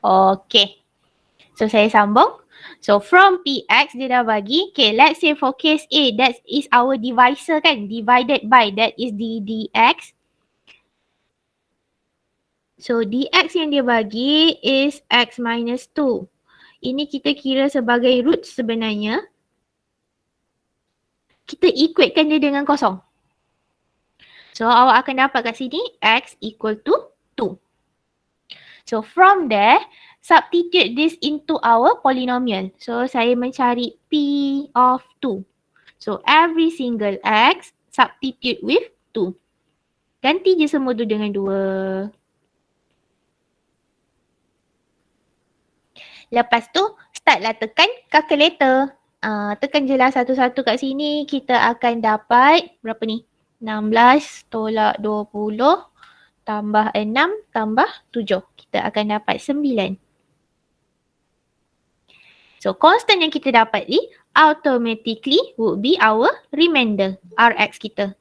Okay. So saya sambung. So from PX dia dah bagi. Okay, let's say for case A, that is our divisor kan. Divided by, that is dx. So dx yang dia bagi is x minus 2. Ini kita kira sebagai root sebenarnya. Kita equatekan dia dengan kosong. So awak akan dapat kat sini x equal to 2. So from there, substitute this into our polynomial. So saya mencari P of 2. So every single x substitute with 2. Ganti je semua tu dengan 2. Lepas tu, startlah tekan calculator. Tekan je lah satu-satu kat sini. Kita akan dapat berapa ni? 16 tolak 20 tambah 6 tambah 7. Kita akan dapat 9. So constant yang kita dapat ni automatically would be our remainder, Rx kita.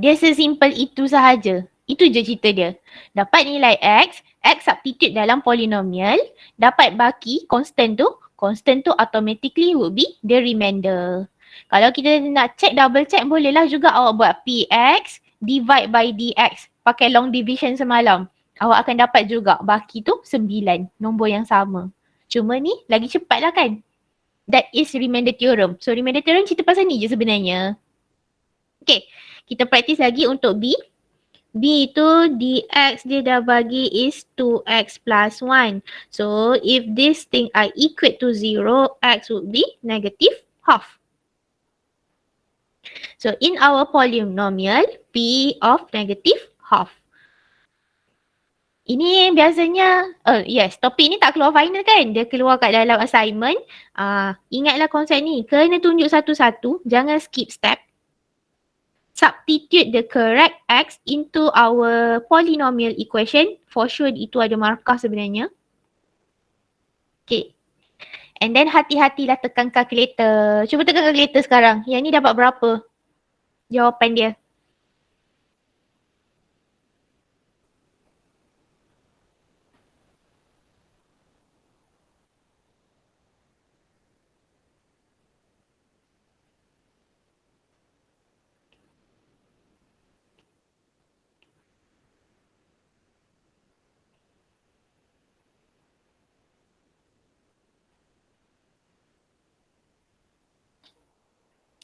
Dia sesimpel itu sahaja. Itu je cerita dia. Dapat nilai X substitute dalam polynomial, dapat baki constant tu automatically would be the remainder. Kalau kita nak check, double check, bolehlah juga awak buat PX divide by DX. Pakai long division semalam. Awak akan dapat juga baki tu 9, nombor yang sama. Cuma ni lagi cepat lah kan. That is remainder theorem. So remainder theorem cerita pasal ni je sebenarnya. Okay, kita praktis lagi untuk B. B tu dx dia dah bagi is 2x plus 1. So if this thing are equate to 0, x would be negative half. So in our polynomial, P of negative half. Ini biasanya, yes, topik ni tak keluar final kan? Dia keluar kat dalam assignment. Ingatlah konsep ni, kena tunjuk satu-satu, jangan skip step. Substitute the correct x into our polynomial equation. For sure itu ada markah sebenarnya. Okay. And then hati-hatilah tekan calculator. Cuba tekan calculator sekarang. Yang ni dapat berapa? Jawapan dia.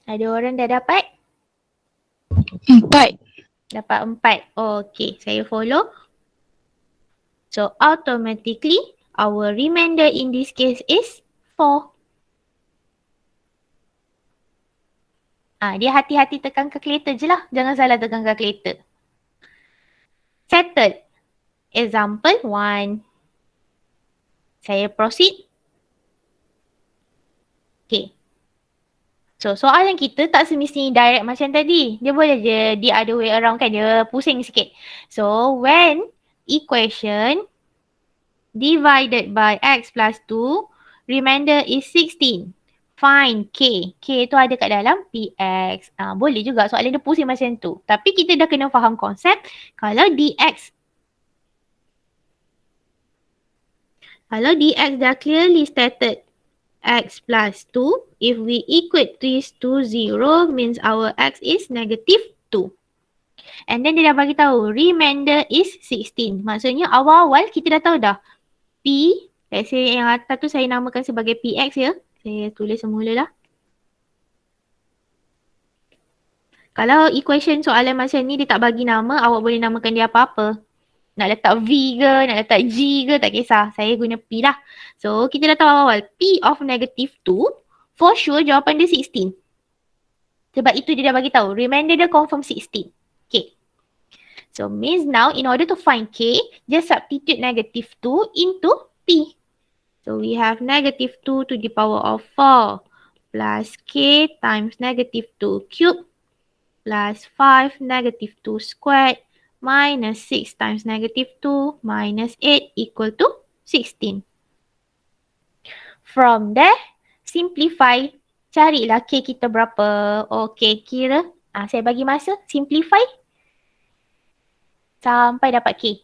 Ada orang dah dapat? 4. Dapat 4. Okay, saya follow. So automatically our remainder in this case is 4. Dia hati-hati tekan calculator je lah. Jangan salah tekan calculator. Settled. Example 1. Saya proceed. Okay. So soalan kita tak semestinya direct macam tadi. Dia boleh je the other way around kan. Dia pusing sikit. So when equation divided by x plus 2, remainder is 16. Find K. K tu ada kat dalam PX. Boleh juga soalan dia pusing macam tu. Tapi kita dah kena faham konsep. Kalau dx dah clearly stated x plus 2, if we equate this to 0, means our x is negative 2. And then dia dah bagi tahu remainder is 16. Maksudnya awal-awal kita dah tahu dah. P, let's say yang atas tu saya namakan sebagai PX ya. Saya tulis semula lah. Kalau equation soalan macam ni dia tak bagi nama, awak boleh namakan dia apa-apa. Nak letak V ke, nak letak G ke, tak kisah. Saya guna P lah. So, kita dah tahu awal. P of negative 2, for sure jawapan dia 16. Sebab itu dia dah bagi tahu. Remainder dia confirm 16. Okay. So, means now in order to find K, just substitute negative 2 into P. So, we have negative 2 to the power of 4 plus K times negative 2 cube plus 5 negative 2 squared minus 6 times negative 2 minus 8 equal to 16. From there, simplify. Carilah K kita berapa. Okay, kira. Saya bagi masa. Simplify. sampai dapat K.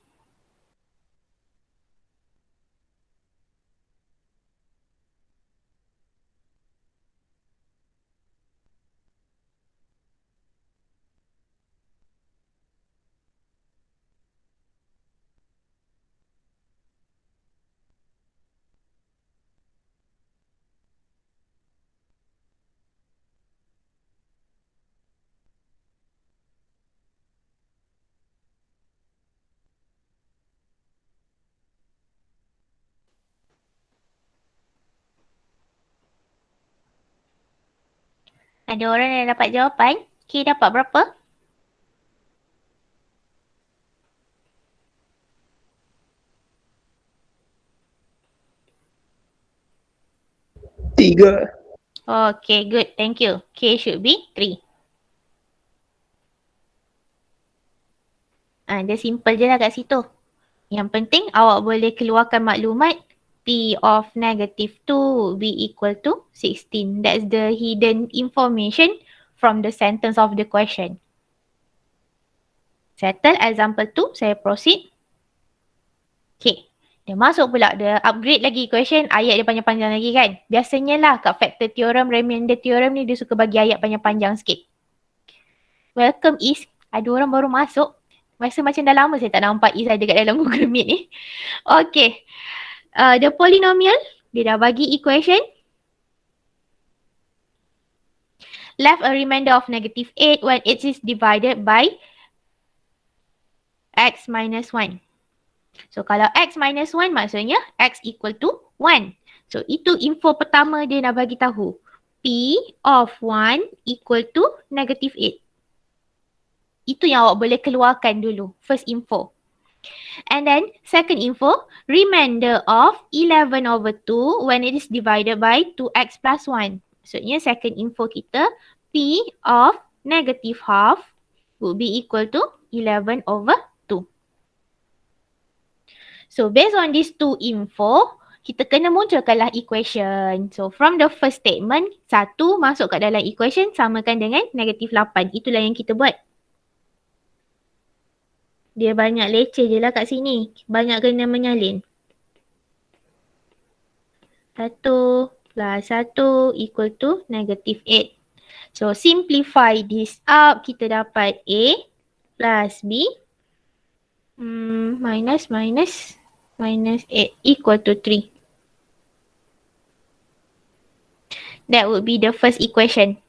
Ada orang yang dapat jawapan? K dapat berapa? Tiga. Okay, good. Thank you. K should be 3. Dia simple je lah kat situ. Yang penting awak boleh keluarkan maklumat P of negative 2 will be equal to 16. That's the hidden information from the sentence of the question. Settle example 2, saya proceed. Okay. Dia masuk pula, dia upgrade lagi question, ayat dia panjang-panjang lagi kan. Biasanya lah kat factor theorem, remainder theorem ni dia suka bagi ayat panjang-panjang sikit. Welcome Is, ada orang baru masuk. Rasa macam dah lama saya tak nampak Is ada kat dalam Google Meet ni. Okay. The polynomial, dia dah bagi equation. Left a remainder of negative 8 when it is divided by x minus 1. So kalau x minus 1 maksudnya x equal to 1. So itu info pertama dia nak bagi tahu. P of 1 equal to negative 8. Itu yang awak boleh keluarkan dulu. First info. And then second info, remainder of 11 over 2 when it is divided by 2x plus 1. Maksudnya second info kita, P of negative half would be equal to 11 over 2. So based on these two info, kita kena munculkanlah equation. So from the first statement, 1 masuk kat dalam equation samakan dengan negative 8. Itulah yang kita buat. Dia banyak leceh je lah kat sini. Banyak kena menyalin. 1 plus 1 equal to negative 8. So simplify this up. Kita dapat A plus B minus 8 equal to 3. That would be the first equation.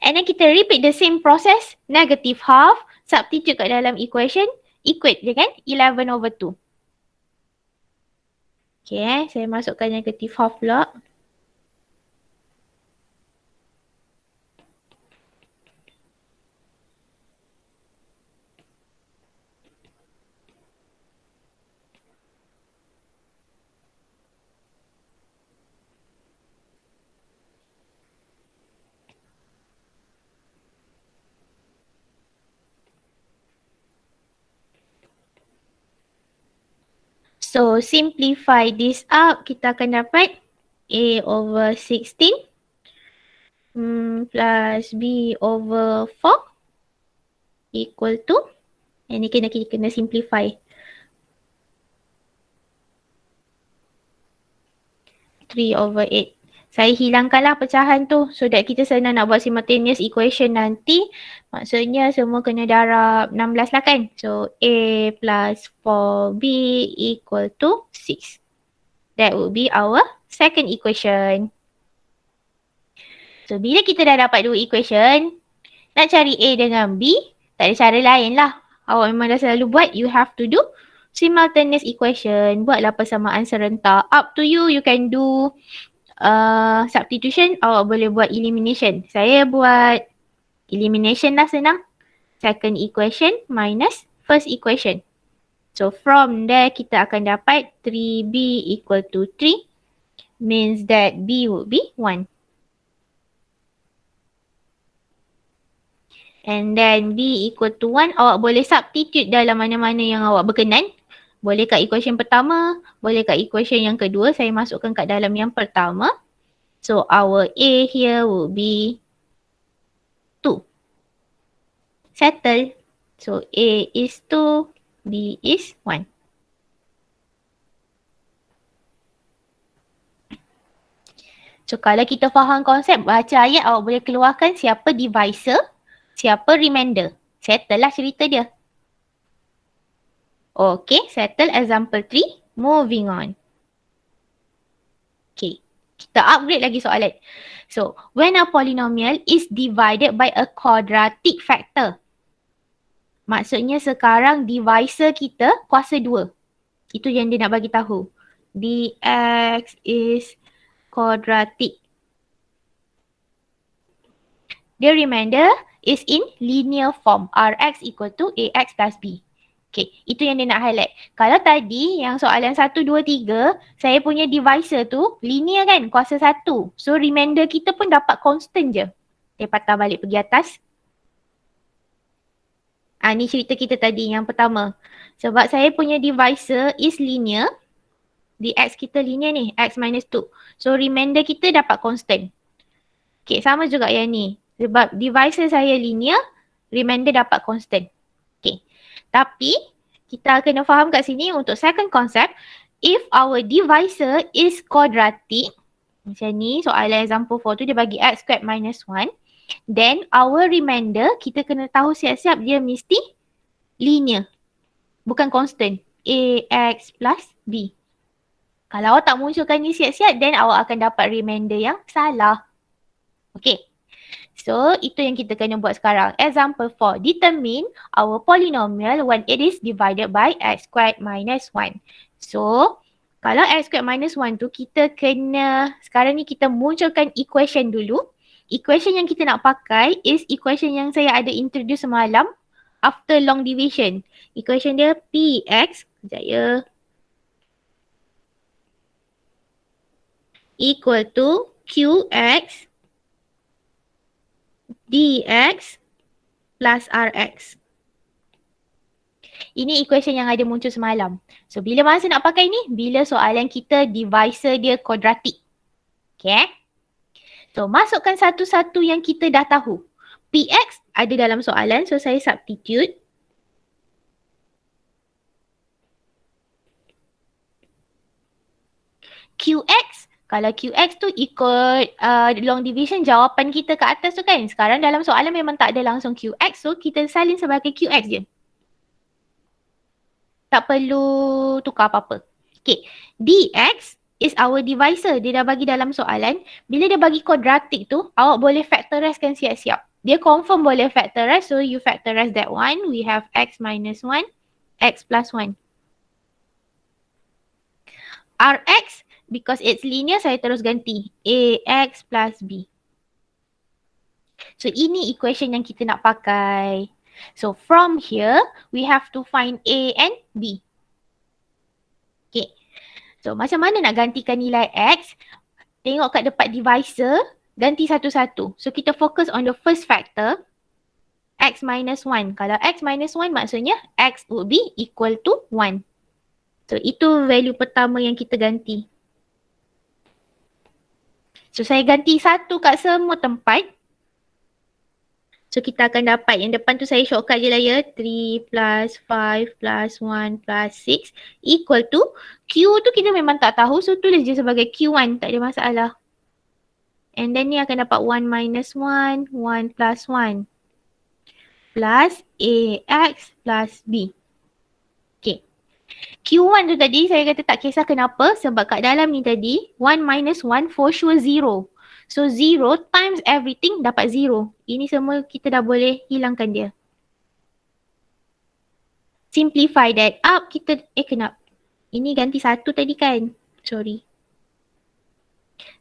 And then kita repeat the same process. Negative half, substitute kat dalam equation. Equate je kan? 11 over 2. Okay, saya masukkan negative half pula. So, simplify this up. Kita akan dapat A over 16 plus B over 4 equal to, ini kena simplify. 3 over 8. Saya hilangkanlah pecahan tu so that kita senang nak buat simultaneous equation nanti. Maksudnya semua kena darab 16 lah kan. So A plus 4B equal to 6. That would be our second equation. So bila kita dah dapat dua equation, nak cari A dengan B, tak ada cara lain lah. Awak memang dah selalu buat, you have to do simultaneous equation. Buatlah persamaan serentak. Up to you, you can do substitution, awak boleh buat elimination. Saya buat elimination lah senang. Second equation minus first equation. So from there kita akan dapat 3B equal to 3 means that B would be 1. And then B equal to 1, awak boleh substitute dalam mana-mana yang awak berkenan. Boleh kat equation pertama, boleh kat equation yang kedua. Saya masukkan kat dalam yang pertama. So our A here will be 2. Settle. So A is 2, B is 1. So kalau kita faham konsep baca ayat, awak boleh keluarkan siapa divisor, siapa remainder. Settle lah cerita dia. Okay, settle example 3. Moving on. Okay, kita upgrade lagi soalan. So, when a polynomial is divided by a quadratic factor. Maksudnya sekarang divisor kita kuasa 2. Itu yang dia nak bagi tahu. Dx is quadratic. The remainder is in linear form. Rx equal to Ax plus B. Okay, itu yang dia nak highlight. Kalau tadi yang soalan 1, 2, 3, saya punya divisor tu linear kan, kuasa 1. So remainder kita pun dapat constant je. Saya patah balik pergi atas. Ni cerita kita tadi yang pertama. Sebab saya punya divisor is linear. Dx kita linear ni, x minus 2. So remainder kita dapat constant. Okay, sama juga yang ni. Sebab divisor saya linear, remainder dapat constant. Okay. Tapi, kita kena faham kat sini untuk second concept, if our divisor is quadratic, macam ni, soalan example 4 tu dia bagi x squared minus 1, then our remainder, kita kena tahu siap-siap dia mesti linear. Bukan constant. Ax plus B. Kalau awak tak munculkan ni siap-siap, then awak akan dapat remainder yang salah. Okay. So, itu yang kita kena buat sekarang. Example 4. Determine our polynomial when it is divided by x squared minus 1. So, kalau x squared minus 1 tu, kita kena, sekarang ni kita munculkan equation dulu. Equation yang kita nak pakai is equation yang saya ada introduce semalam after long division. Equation dia Px, sekejap ya, equal to Qx dx plus rx. Ini equation yang ada muncul semalam. So, bila masa nak pakai ni? Bila soalan kita divisor dia quadratic. Okay. So, masukkan satu-satu yang kita dah tahu. Px ada dalam soalan. So, saya substitute. Qx. Kalau Qx tu ikut long division jawapan kita ke atas tu kan. Sekarang dalam soalan memang tak ada langsung Qx. So, kita salin sebagai Qx je. Tak perlu tukar apa-apa. Okay. Dx is our divisor. Dia dah bagi dalam soalan. Bila dia bagi quadratic tu, awak boleh factorizekan siap-siap. Dia confirm boleh factorize. So, you factorize that one. We have x minus 1, x plus 1. Rx, because it's linear, saya terus ganti. Ax plus B. So, ini equation yang kita nak pakai. So, from here, we have to find A and B. Okay. So, macam mana nak gantikan nilai X? Tengok kat depan divisor, ganti satu-satu. So, kita fokus on the first factor, X minus 1. Kalau X minus 1 maksudnya X would be equal to 1. So, itu value pertama yang kita ganti. So, saya ganti satu kat semua tempat. So, kita akan dapat yang depan tu saya shortcut je lah ya. 3 plus 5 plus 1 plus 6 equal to Q tu kita memang tak tahu. So, tulis je sebagai Q1. Tak ada masalah. And then ni akan dapat 1 minus 1, 1 plus 1. Plus AX plus B. Okay. Q1 tu tadi saya kata tak kisah kenapa. Sebab kat dalam ni tadi 1 minus 1 for sure 0. So 0 times everything dapat 0. Ini semua kita dah boleh hilangkan dia. Simplify that up. Kita, kenapa? Ini ganti satu tadi kan? Sorry.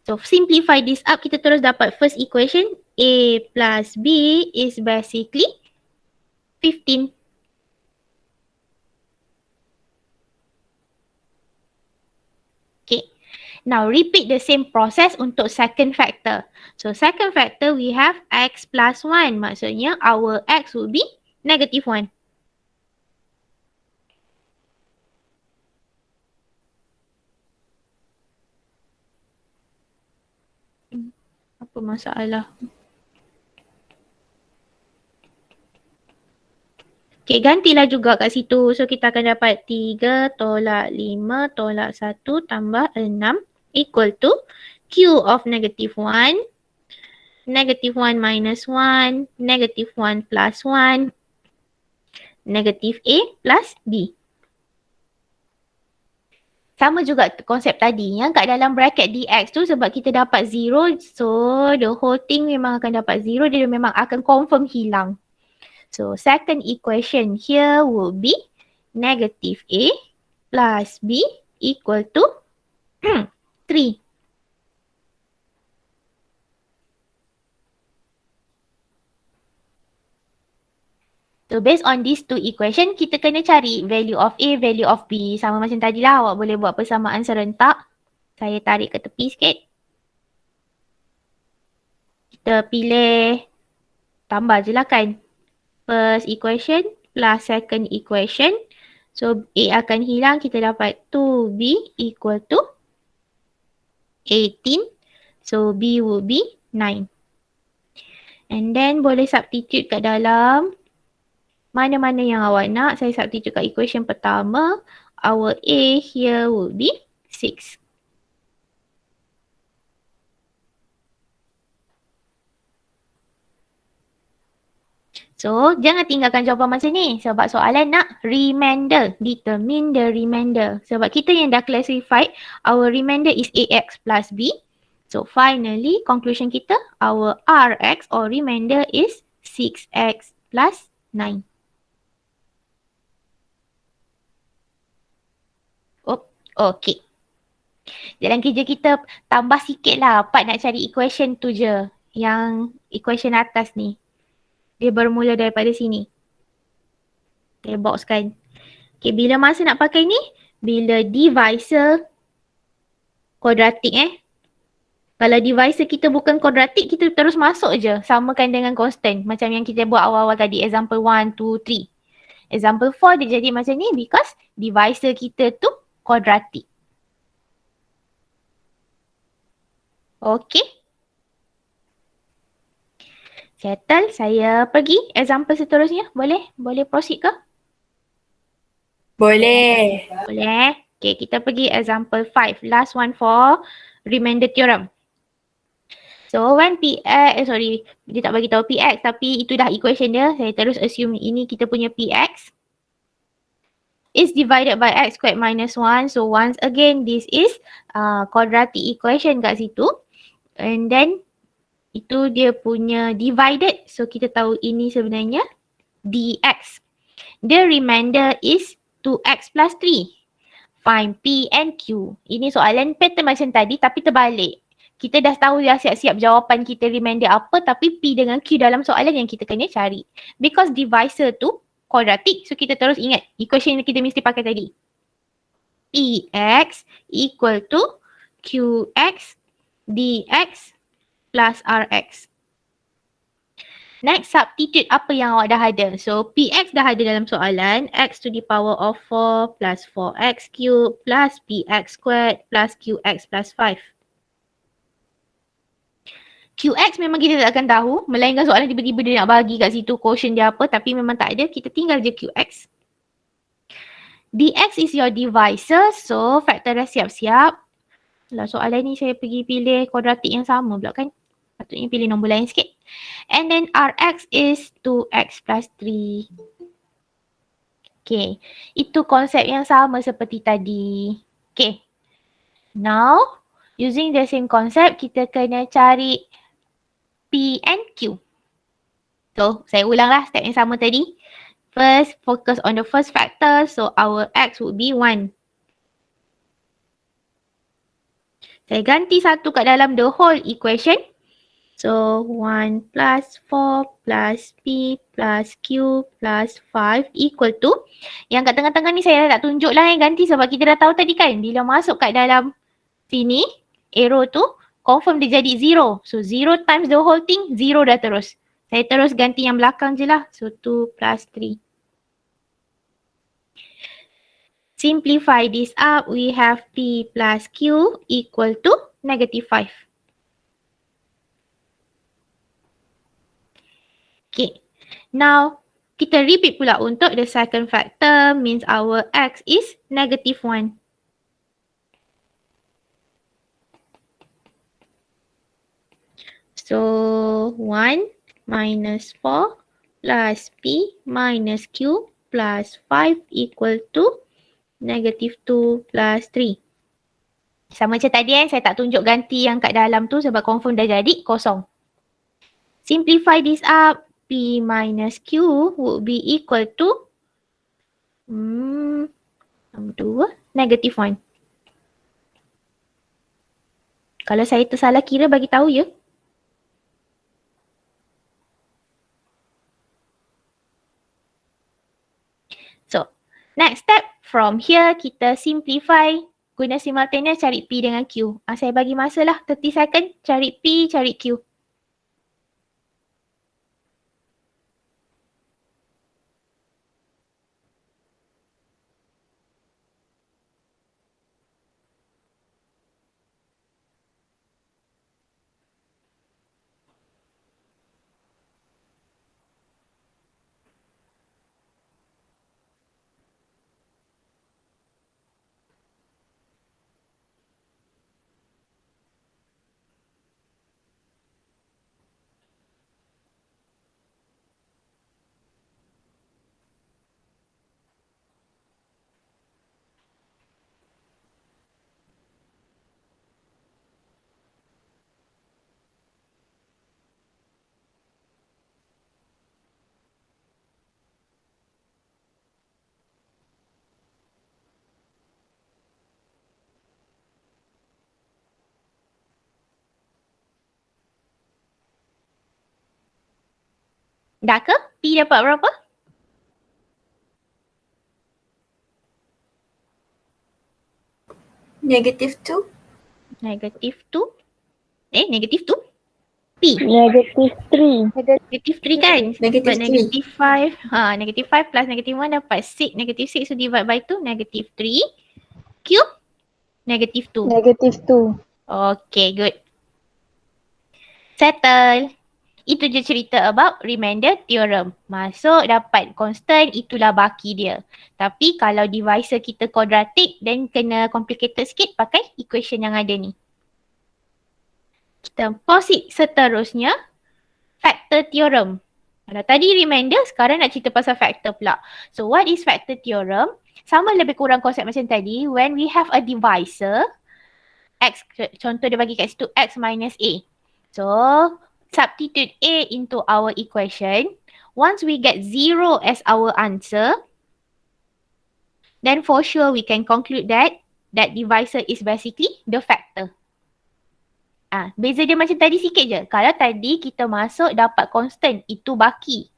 So simplify this up. Kita terus dapat first equation. A plus B is basically 15. Okay. Now, repeat the same process untuk second factor. So, second factor, we have x plus 1. Maksudnya, our x will be negative 1. Apa masalah? Okay, gantilah juga kat situ. So, kita akan dapat 3 tolak 5 tolak 1 tambah 6 equal to Q of negative 1, negative 1 minus 1, negative 1 plus 1, negative A plus B. Sama juga konsep tadi. Yang kat dalam bracket dx tu sebab kita dapat 0. So, the whole thing memang akan dapat 0. Dia memang akan confirm hilang. So, second equation here would be negative A plus B equal to 3. So, based on these two equation, kita kena cari value of A, value of B. Sama macam tadi lah, awak boleh buat persamaan serentak. Saya tarik ke tepi sikit. Kita pilih, tambah je lah kan. First equation plus second equation. So, A akan hilang, kita dapat 2B equal to 18. So, B will be 9. And then, boleh substitute kat dalam mana-mana yang awak nak. Saya substitute kat equation pertama. Our A here would be 6. So, jangan tinggalkan jawapan macam ni. Sebab soalan nak remainder. Determine the remainder. Sebab kita yang dah classified, our remainder is AX plus B. So, finally, conclusion kita, our RX or remainder is 6X plus 9. Oh, okay. Dalam kerja kita, tambah sikit lah part nak cari equation tu je. Yang equation atas ni. Dia bermula daripada sini. Okay, box kan. Okay, bila masa nak pakai ni? Bila divisor kuadratik Kalau divisor kita bukan kuadratik, kita terus masuk je. Samakan dengan constant. Macam yang kita buat awal-awal tadi. Example 1, 2, 3. Example 4 dia jadi macam ni because divisor kita tu kuadratik. Okay. Settle. Saya pergi example seterusnya. Boleh? Boleh proceed ke? Boleh. Boleh. Okay, kita pergi example 5. Last one for remainder theorem. So, when PX, dia tak bagi tahu PX tapi itu dah equation dia. Saya terus assume ini kita punya PX. Is divided by X squared minus 1. So, once again, this is quadratic equation kat situ. And then, itu dia punya divided. So, kita tahu ini sebenarnya dx. The remainder is 2x plus 3. Find P and Q. Ini soalan pattern macam tadi tapi terbalik. Kita dah tahu dah siap-siap jawapan kita remainder apa tapi P dengan Q dalam soalan yang kita kena cari. Because divisor tu kuadratik. So, kita terus ingat equation yang kita mesti pakai tadi. Px equal to Qx dx plus Rx. Next, substitute apa yang awak dah ada. So, Px dah ada dalam soalan. X to the power of 4 plus 4x cubed plus Px squared plus Qx plus 5. Qx memang kita tak akan tahu. Melainkan soalan tiba-tiba dia nak bagi kat situ quotient dia apa. Tapi memang tak ada. Kita tinggal je Qx. Dx is your divisor. So, faktorize siap-siap. Lah soalan ni saya pergi pilih kuadratik yang sama pula kan. Patutnya pilih nombor lain sikit. And then Rx is 2x plus 3. Okay. Itu konsep yang sama seperti tadi. Okay. Now, using the same concept, kita kena cari P and Q. So, saya ulanglah step yang sama tadi. First, focus on the first factor. So, our X would be 1. Saya ganti satu kat dalam the whole equation. So, 1 plus 4 plus P plus Q plus 5 equal to. Yang kat tengah-tengah ni saya dah tak tunjuk lah yang ganti sebab kita dah tahu tadi kan. Bila masuk kat dalam sini, arrow tu, confirm dia jadi 0. So, 0 times the whole thing, 0 dah terus. Saya terus ganti yang belakang je lah. So, 2 plus 3. Simplify this up, we have P plus Q equal to negative 5. Okay. Now, Kita repeat pula untuk the second factor, means our x is -1. So 1 minus 4 plus p minus q plus 5 equal to -2 plus 3. Sama macam tadi saya tak tunjuk ganti yang kat dalam tu sebab confirm dah jadi kosong. Simplify this up, p minus q would be equal to -1. Kalau saya tersalah kira bagi tahu ya. So, next step from here kita simplify guna simultaneous cari P dengan Q. Saya bagi masa lah 30 second cari P, cari Q. Dah ke? P dapat berapa? -2. -2. -2? P. -3. -3 kan? Sebab -3. -5 plus -1 dapat 6. -6 so divide by 2, -3. Q? -2. -2. Okay, good. Settle. Itu je cerita about remainder theorem. Masuk dapat constant, itulah baki dia. Tapi kalau divisor kita quadratic, then kena complicated sikit pakai equation yang ada ni. Kita proceed seterusnya, factor theorem. Kalau tadi remainder, sekarang nak cerita pasal factor pula. So what is factor theorem? Sama lebih kurang konsep macam tadi. When we have a divisor, x, contoh dia bagi kat situ, x minus a. So, substitute a into our equation. Once we get 0 as our answer, then for sure we can conclude that that divisor is basically the factor. Beza dia macam tadi sikit je. Kalau tadi kita masuk dapat constant, itu baki.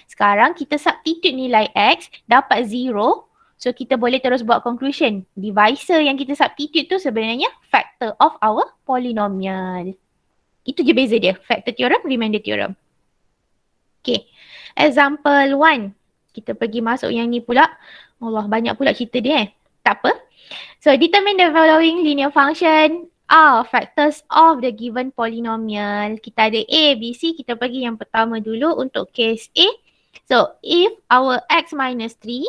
Sekarang kita substitute nilai x, dapat 0. So kita boleh terus buat conclusion. Divisor yang kita substitute tu sebenarnya factor of our polynomial. Itu je beza dia. Factor theorem, remainder theorem. Okay. Example 1. Kita pergi masuk yang ni pula. Allah, banyak pula cerita dia Tak apa. So, determine the following linear function are factors of the given polynomial. Kita ada A, B, C. Kita pergi yang pertama dulu untuk case A. So, if our x minus 3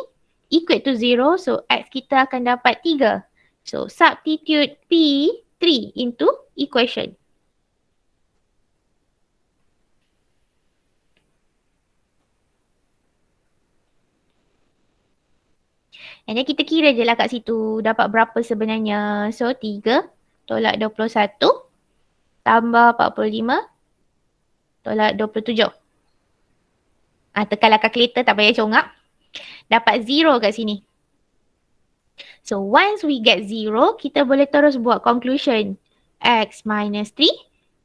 equal to 0, so x kita akan dapat 3. So, substitute P3 into equation. And then kita kira je lah kat situ dapat berapa sebenarnya. So 3 tolak 21 tambah 45 tolak 27. Tekanlah kalkulator, tak payah congak. Dapat 0 kat sini. So once we get 0, kita boleh terus buat conclusion. X minus 3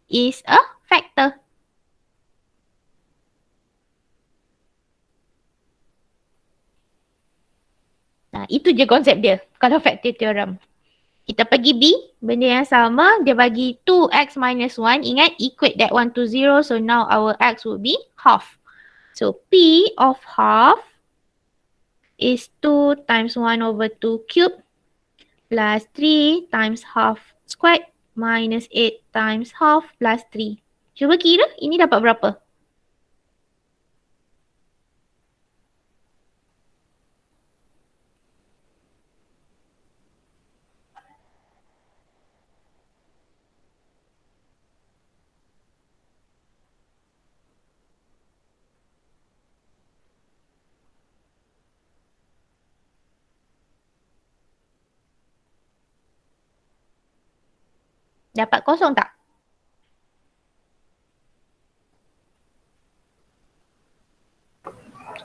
is a factor. Itu je konsep dia kalau factor theorem. Kita pergi B, benda yang sama. Dia bagi 2x minus 1. Ingat, equate that one to 0. So now our x would be half. So P of half is 2 times 1 over 2 cube plus 3 times half squared minus 8 times half plus 3. Cuba kira ini dapat berapa? Dapat kosong tak?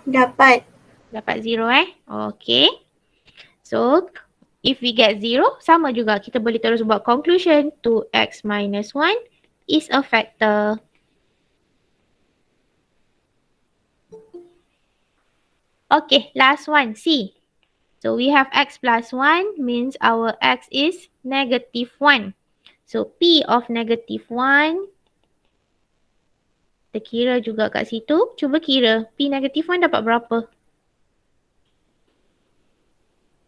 Dapat. Dapat 0 Okay. So, if we get 0, sama juga. Kita boleh terus buat conclusion. 2x minus 1 is a factor. Okay, last one, C. So, we have x plus 1 means our x is negative 1. So, P of negative 1. Kita kira juga kat situ. Cuba kira. P negative 1 dapat berapa?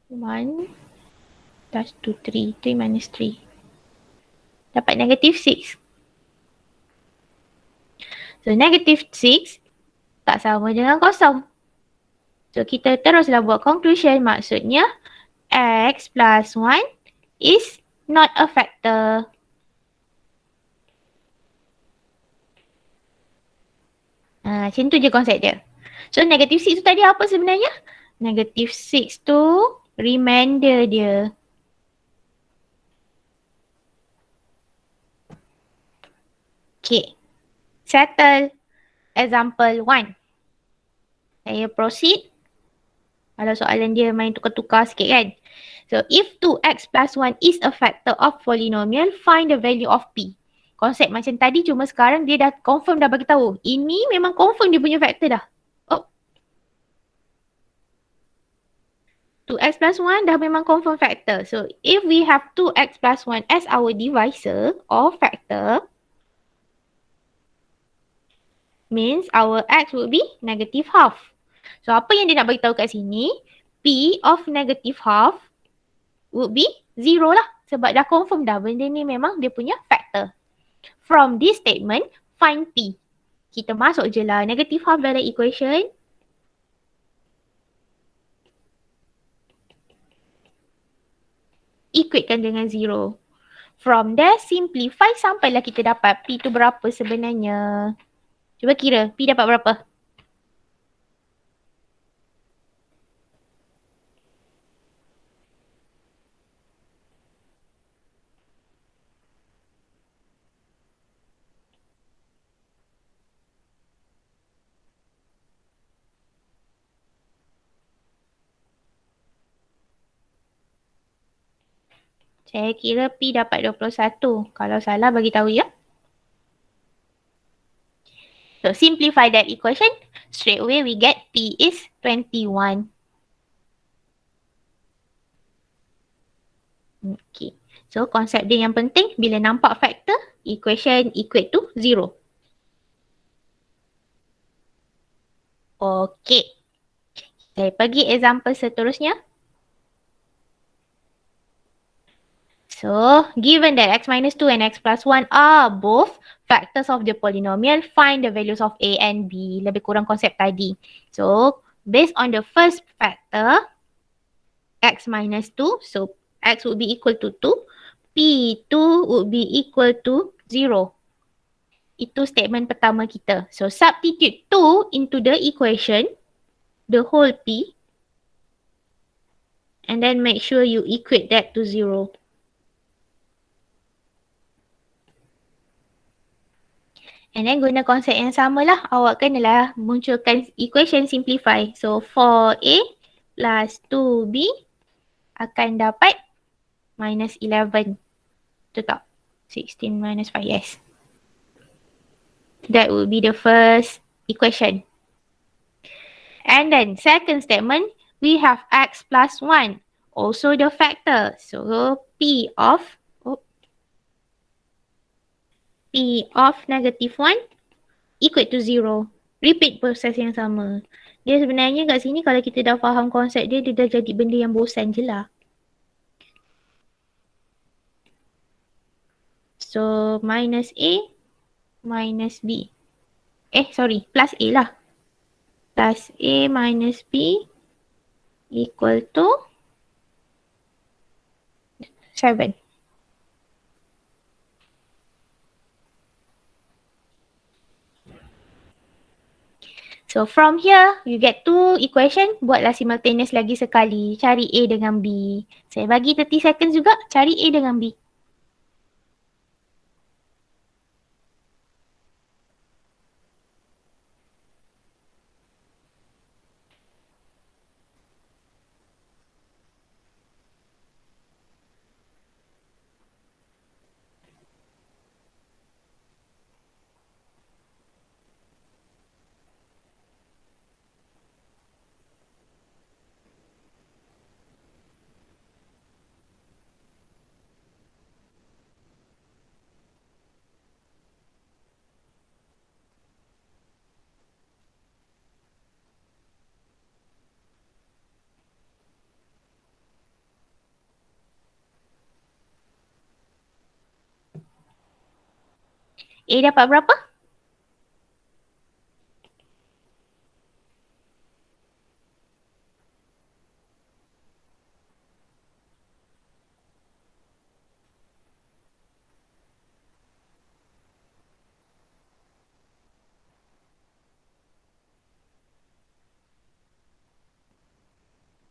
1 plus 2, 3. 3 minus 3. Dapat negative 6. So, negative 6 tak sama dengan kosong. So, kita teruslah buat conclusion. Maksudnya, x plus 1 is not a factor. Macam tu je konsep dia. So, negative 6 tu tadi apa sebenarnya? Negative 6 tu remainder dia. Okay. Settle example 1. Saya proceed. Kalau soalan dia main tukar-tukar sikit kan. So, if 2x plus 1 is a factor of polynomial, find the value of p. Konsep macam tadi, cuma sekarang dia dah confirm, dah bagi tahu. Ini memang confirm dia punya factor dah. Oh. 2x plus 1 dah memang confirm factor. So, if we have 2x plus 1 as our divisor or factor, means our x would be negative half. So, apa yang dia nak bagi tahu kat sini? P of negative half would be 0 lah. Sebab dah confirm dah benda ni memang dia punya factor. From this statement, find P. Kita masuk je lah negative half dalam equation. Equatekan dengan 0. From there, simplify sampailah kita dapat P tu berapa sebenarnya. Cuba kira, P dapat berapa? Saya kira P dapat 21. Kalau salah bagi tahu ya. So simplify that equation. Straight away we get P is 21. Okay. So konsep dia yang penting, bila nampak factor, equation equate to 0. Okay. Saya pergi example seterusnya. So, given that x minus 2 and x plus 1 are both factors of the polynomial, find the values of a and b. Lebih kurang konsep tadi. So, based on the first factor, x minus 2, so x would be equal to 2. P2 would be equal to 0. Itu statement pertama kita. So, substitute 2 into the equation, the whole P. And then make sure you equate that to 0. And then guna konsep yang sama lah. Awak kenalah munculkan equation simplify. So 4A plus 2B akan dapat minus 11. Betul tak? 16 minus 5, yes. That will be the first equation. And then second statement, we have x plus 1. Also the factor. So P of negative 1 equal to 0. Repeat proses yang sama. Dia sebenarnya kat sini kalau kita dah faham konsep dia, dia dah jadi benda yang bosan je lah. So, minus A, minus B. Plus A lah. Plus A minus B equal to 7. So from here, you get two equation. Buatlah simultaneous lagi sekali. Cari A dengan B. Saya bagi 30 seconds juga. Cari A dengan B. A dapat berapa?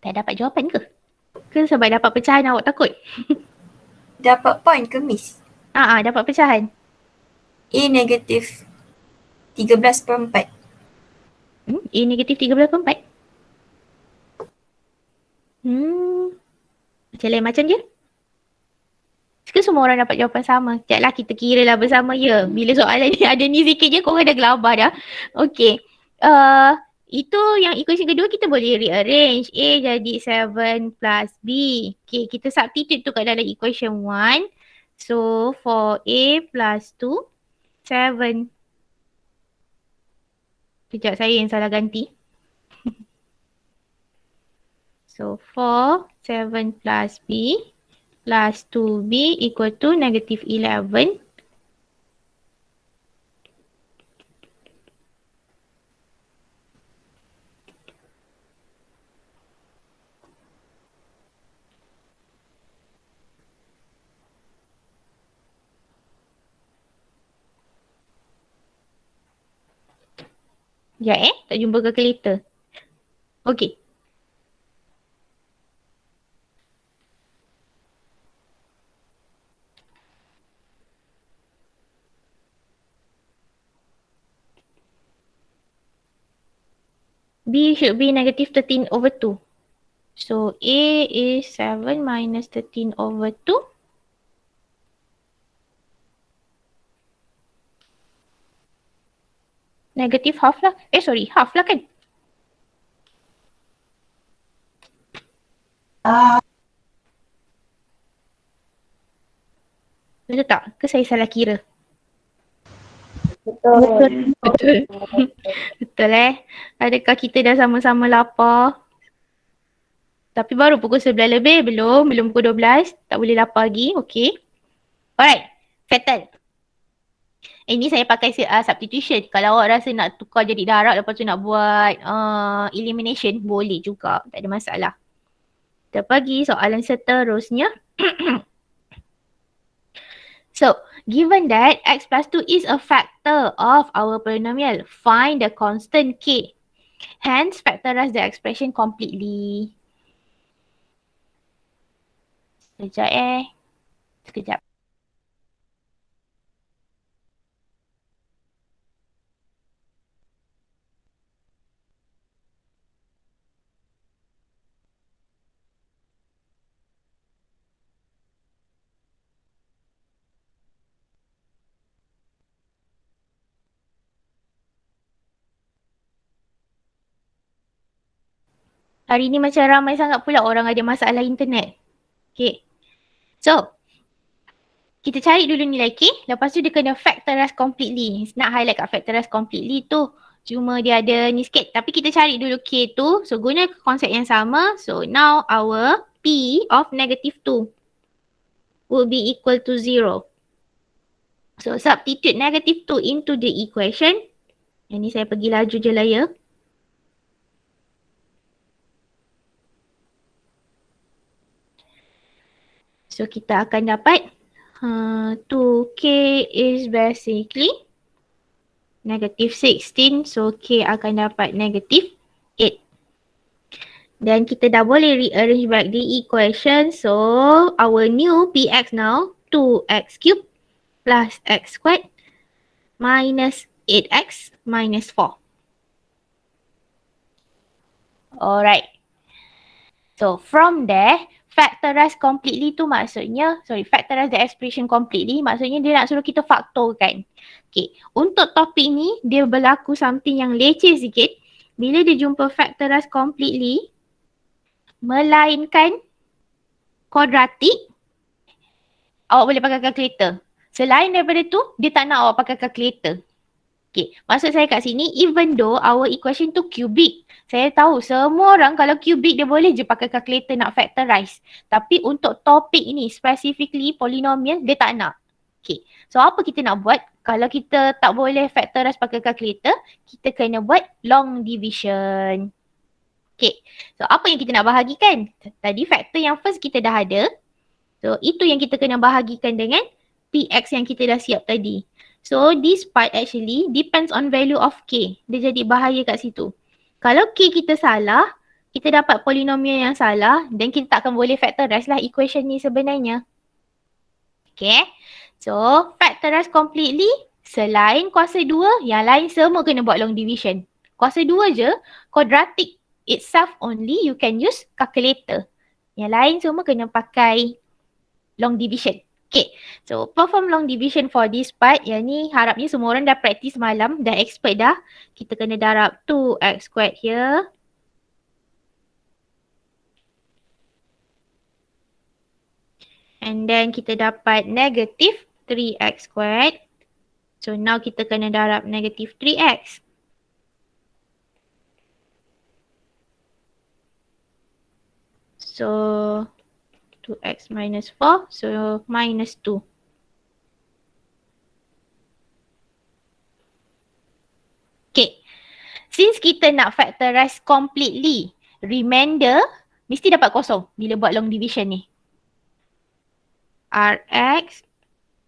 Tak dapat jawapan ke? Ke sebab dapat pecahan awak takut? Dapat point ke Miss? Dapat pecahan. A negatif 13/4. A negatif 13/4. Macam lain macam je. Ke semua orang dapat jawapan sama? Sekejaplah kita kira lah bersama ya. Bila soalan ni ada ni sikit je korang dah gelabah dah. Okay. Itu yang equation kedua kita boleh rearrange. A jadi 7 plus B. Okay, kita substitute tu kat dalam equation 1. So, for A plus 2, 7. Sekejap saya yang salah ganti. So, 4, 7 plus B plus 2B equal to negative 11. Ya tak jumpa calculator. Okay. B should be negative 13/2. So A is 7 minus 13/2. Negative half lah. Half lah kan? Betul tak? Ke saya salah kira? Betul. Betul. Betul Adakah kita dah sama-sama lapar? Tapi baru pukul 11 lebih. Belum pukul 12. Tak boleh lapar lagi. Okay. Alright. Settle. Ini saya pakai substitution. Kalau awak rasa nak tukar jadi darab lepas tu nak buat elimination, boleh juga. Tak ada masalah. Kita pergi soalan seterusnya. So, given that x plus 2 is a factor of our polynomial, find the constant k. Hence, factorize the expression completely. Sekejap. Hari ni macam ramai sangat pula orang ada masalah internet. Okay. So, kita cari dulu nilai K. Lepas tu dia kena factorize completely. Nak highlight kat factorize completely tu. Cuma dia ada ni sikit. Tapi kita cari dulu K tu. So, guna konsep yang sama. So, now our P of negative 2 will be equal to 0. So, substitute negative 2 into the equation. Yang ni saya pergi laju je lah ya. So, kita akan dapat 2K is basically negative 16. So, K akan dapat negative 8. Dan kita dah boleh rearrange back the equation. So, our new Px now 2x cubed plus x squared minus 8x minus 4. Alright. So, from there, factorize completely tu maksudnya, factorize the expression completely maksudnya dia nak suruh kita faktorkan. Okay, untuk topik ni dia berlaku something yang leceh sikit. Bila dia jumpa factorize completely, melainkan kuadratik, awak boleh pakai calculator. Selain daripada tu, dia tak nak awak pakai calculator. Okay, maksud saya kat sini, even though our equation tu cubic, saya tahu semua orang kalau cubic dia boleh je pakai calculator nak factorize. Tapi untuk topik ini, specifically polynomial, dia tak nak. Okay, so apa kita nak buat? Kalau kita tak boleh factorize pakai calculator, kita kena buat long division. Okay, so apa yang kita nak bahagikan? Tadi faktor yang first kita dah ada. So itu yang kita kena bahagikan dengan Px yang kita dah siap tadi. So this part actually depends on value of K. Dia jadi bahaya kat situ. Kalau K kita salah, kita dapat polinomial yang salah dan kita tak akan boleh factorize lah equation ni sebenarnya. Okay. So, factorize completely, selain kuasa 2, yang lain semua kena buat long division. Kuasa 2 je, quadratic itself only, you can use calculator. Yang lain semua kena pakai long division. Okay, so perform long division for this part. Yang ni harapnya semua orang dah practice malam, dah expert dah. Kita kena darab 2x squared here. And then kita dapat negative 3x squared. So now kita kena darab negative 3x. So 2x minus 4. So minus 2. Okay. Since kita nak factorize completely, remainder mesti dapat kosong bila buat long division ni. Rx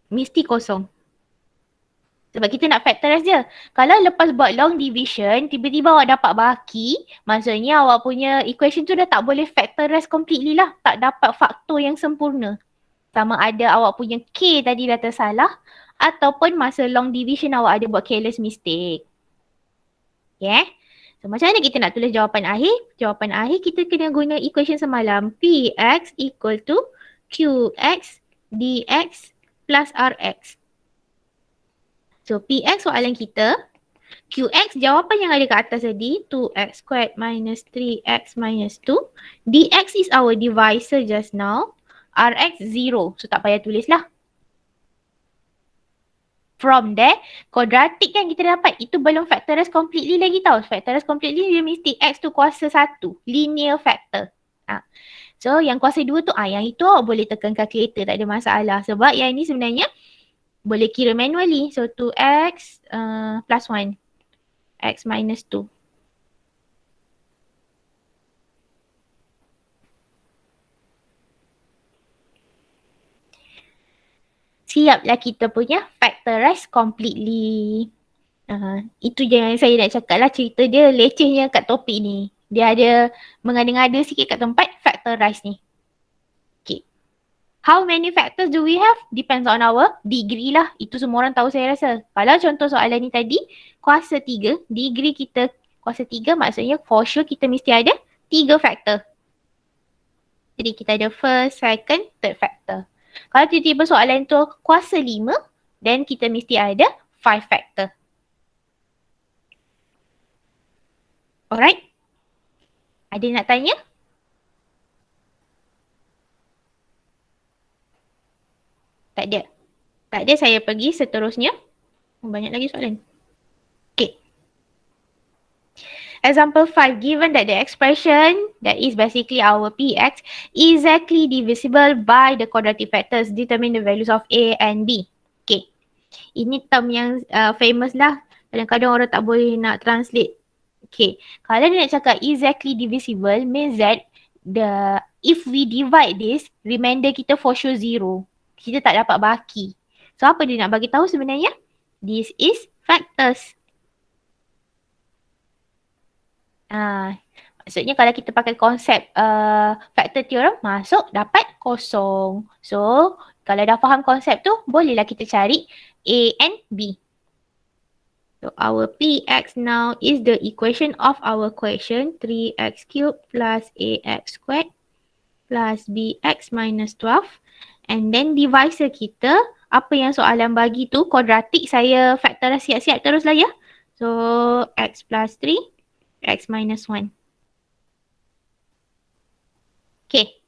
mesti kosong. Sebab kita nak factorize je. Kalau lepas buat long division, tiba-tiba awak dapat baki, maksudnya awak punya equation tu dah tak boleh factorize completely lah. Tak dapat faktor yang sempurna. Sama ada awak punya K tadi dah tersalah, ataupun masa long division awak ada buat careless mistake. Okay. So macam mana kita nak tulis jawapan akhir? Jawapan akhir kita kena guna equation semalam. Px equal to Qx dx plus Rx. So Px soalan kita. Qx jawapan yang ada kat atas tadi. 2x squared minus 3x minus 2. Dx is our divisor just now. Rx 0. So tak payah tulis lah. From there, quadratic kan kita dapat. Itu belum factorize completely lagi tau. Factorize completely dia mesti x tu kuasa 1. Linear factor. So yang kuasa 2 tu, yang itu boleh tekan calculator, tak ada masalah. Sebab yang ini sebenarnya boleh kira manually. So 2x plus 1. X minus 2. Siaplah kita punya factorize completely. Itu je yang saya nak cakap lah, cerita dia lecehnya kat topik ni. Dia ada mengada-ngada sikit kat tempat factorize ni. Okay. How many factors do we have? Depends on our degree lah. Itu semua orang tahu saya rasa. Kalau contoh soalan ni tadi, kuasa 3, degree kita kuasa 3 maksudnya for sure kita mesti ada 3 factor. Jadi kita ada first, second, third factor. Kalau tiba-tiba soalan tu kuasa 5, then kita mesti ada 5 factor. Alright? Ada yang nak tanya? Tak ada. Tak ada, saya pergi seterusnya. Banyak lagi soalan. Okay. Example 5. Given that the expression that is basically our Px exactly divisible by the quadratic factors, determine the values of A and B. Okay. Ini term yang famous lah. Kadang-kadang orang tak boleh nak translate. Okay. Kalau dia nak cakap exactly divisible means that if we divide this, remainder kita for sure 0. Kita tak dapat baki. So apa dia nak bagi tahu sebenarnya? This is factors. Maksudnya kalau kita pakai konsep factor theorem, masuk dapat kosong. So kalau dah faham konsep tu, bolehlah kita cari A and B. So our Px now is the equation of our question 3x cubed plus ax squared plus bx minus 12. And then divisor kita, apa yang soalan bagi tu, quadratic, saya factorize siap-siap terus lah ya. So x plus 3, x minus 1. Okay.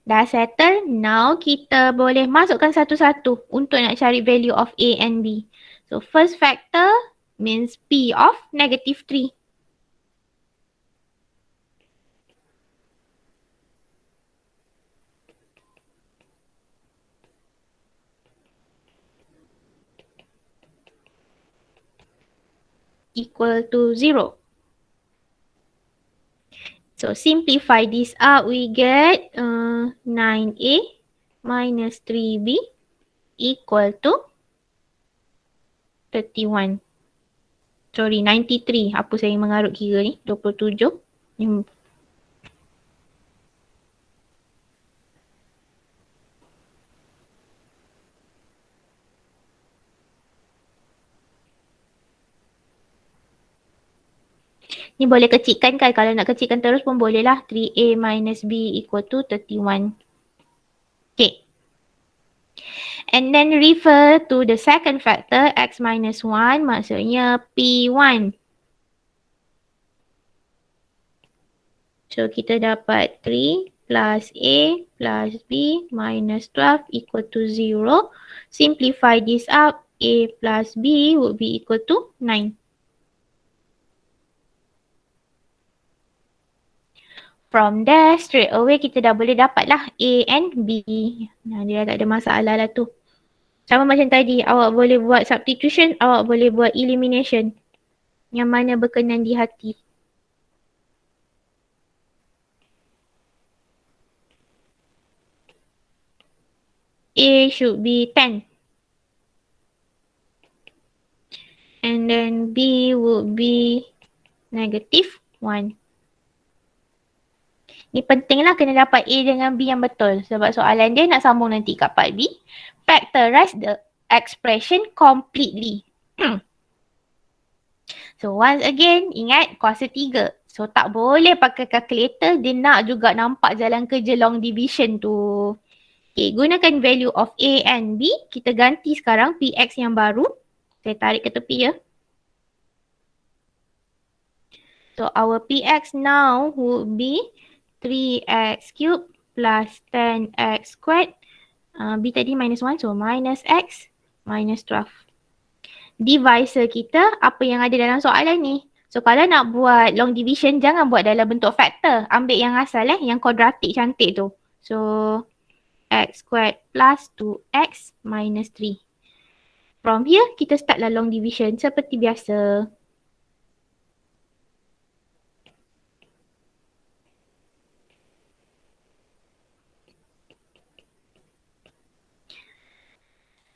Dah settle. Now kita boleh masukkan satu-satu untuk nak cari value of A and B. So first factor means P of negative 3. equal to 0. So simplify this up, we get 9a minus 3b equal to 31. Sorry, 93. Apa saya mengarut kira ni? 27. Ni boleh kecilkan kan? Kalau nak kecilkan terus pun boleh lah. 3a minus b equal to 31. Okay. And then refer to the second factor, x minus 1, maksudnya p1. So kita dapat 3 plus a plus b minus 12 equal to 0. Simplify this up, a plus b would be equal to 9. From there, straight away kita dah boleh dapat lah A and B. Nah, dia dah tak ada masalah lah tu. Sama macam tadi, awak boleh buat substitution, awak boleh buat elimination. Yang mana berkenan di hati. A should be 10. And then B would be negative 1. Ni penting lah kena dapat A dengan B yang betul. Sebab soalan dia nak sambung nanti kat part B. Factorize the expression completely. So once again, ingat kuasa 3. So tak boleh pakai calculator, dia nak juga nampak jalan kerja long division tu. Okay, gunakan value of A and B. Kita ganti sekarang PX yang baru. Saya tarik ke tepi ya. So our PX now would be 3x cubed plus 10x squared. B tadi minus 1, so minus x minus 12. Divisor kita apa yang ada dalam soalan ni. So kalau nak buat long division, jangan buat dalam bentuk factor. Ambil yang asal yang kuadratik cantik tu. So x squared plus 2x minus 3. From here, kita start lah long division seperti biasa.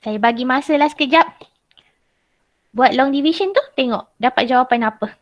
Saya bagi masa lah sekejap. Buat long division tu, tengok dapat jawapan apa.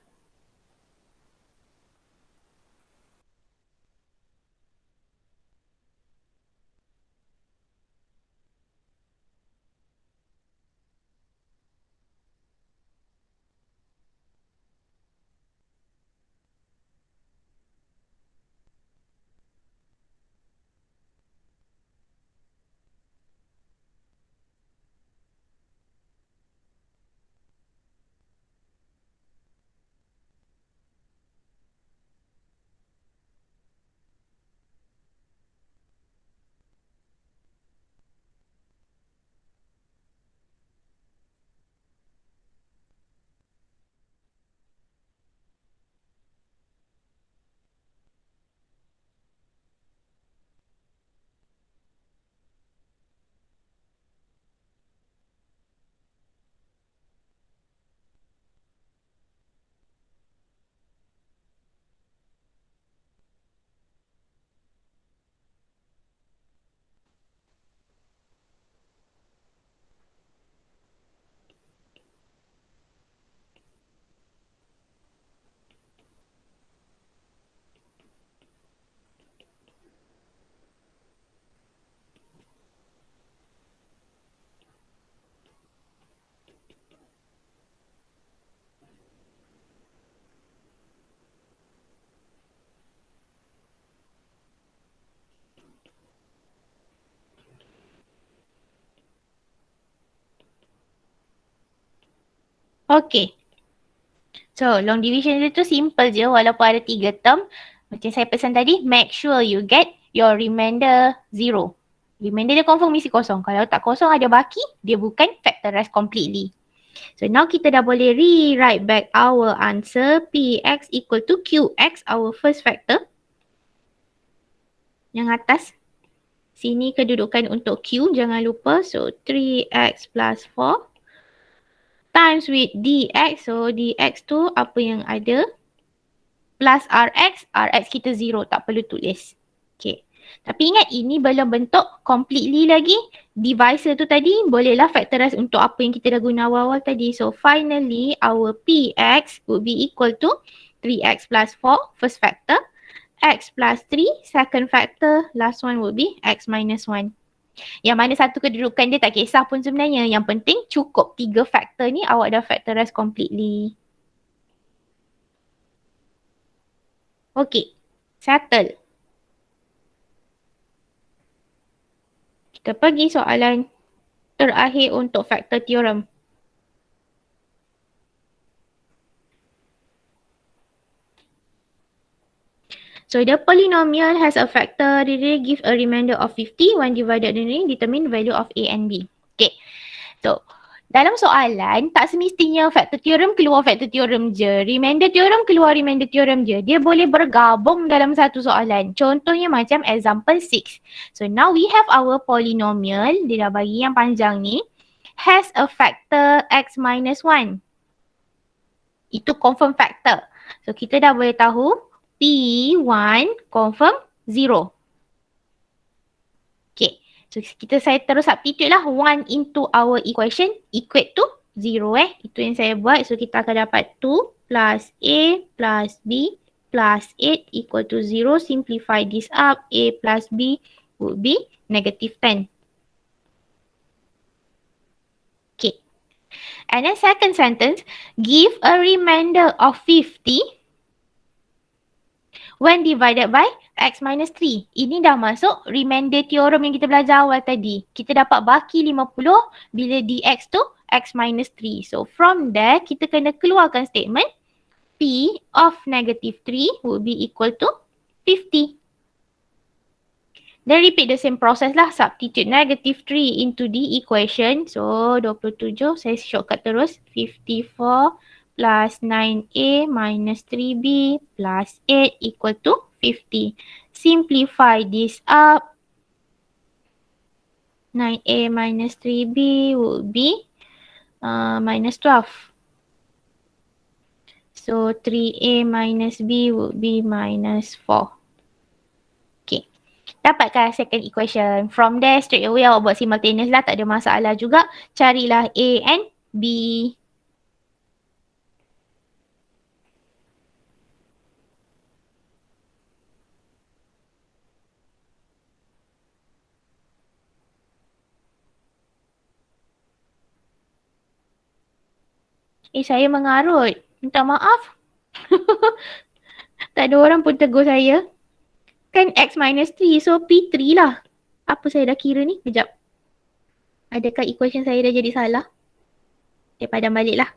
Okay. So, long division dia tu simple je walaupun ada 3 term. Macam saya pesan tadi, make sure you get your remainder 0. Remainder dia confirm mesti kosong. Kalau tak kosong ada baki, dia bukan factorize completely. So, now kita dah boleh rewrite back our answer. Px equal to Qx, our first factor. Yang atas. Sini kedudukan untuk Q, jangan lupa. So, 3x plus 4 times with dx. So dx tu apa yang ada? Plus rx. Rx kita 0, tak perlu tulis. Okay. Tapi ingat ini belum bentuk completely lagi. Divisor tu tadi bolehlah factorize untuk apa yang kita dah guna awal-awal tadi. So finally our px would be equal to 3x plus 4 first factor. X plus 3 second factor. Last one would be x minus 1. Yang mana satu kedudukan dia tak kisah pun sebenarnya. Yang penting cukup 3 factor ni awak dah factorize completely. Okay, settle. Kita pergi soalan terakhir untuk factor theorem. So the polynomial has a factor give a remainder of 50 when divided and determine the value of A and B. Okay, so dalam soalan tak semestinya factor theorem keluar factor theorem je. Remainder theorem keluar remainder theorem je. Dia boleh bergabung dalam satu soalan. Contohnya macam example 6. So now we have our polynomial. Dia dah bagi yang panjang ni. Has a factor x minus 1. Itu confirm factor. So kita dah boleh tahu P1 confirm 0. Okay. So saya terus substitute lah 1 into our equation equate to 0 Itu yang saya buat. So kita akan dapat 2 plus A plus B plus 8 equal to 0. Simplify this up. A plus B would be negative 10. Okay. And then second sentence, give a remainder of 50 when divided by x minus 3. Ini dah masuk remainder theorem yang kita belajar awal tadi. Kita dapat baki 50 bila dx tu x minus 3. So from there, kita kena keluarkan statement P of negative 3 would be equal to 50. Then repeat the same process lah. Substitute negative 3 into the equation. So 27, saya shortcut terus. 54 plus 9a minus 3b plus 8 equal to 50. Simplify this up. 9a minus 3b would be minus 12. So 3a minus b would be minus 4. Okay. Dapatkan second equation. From there straight away awak buat simultaneous lah. Tak ada masalah juga. Carilah a and b. Saya mengarut. Minta maaf. Tak ada orang pun tegur saya. Kan x minus 3, so P3 lah. Apa saya dah kira ni? Kejap. Adakah equation saya dah jadi salah? Saya padam balik lah.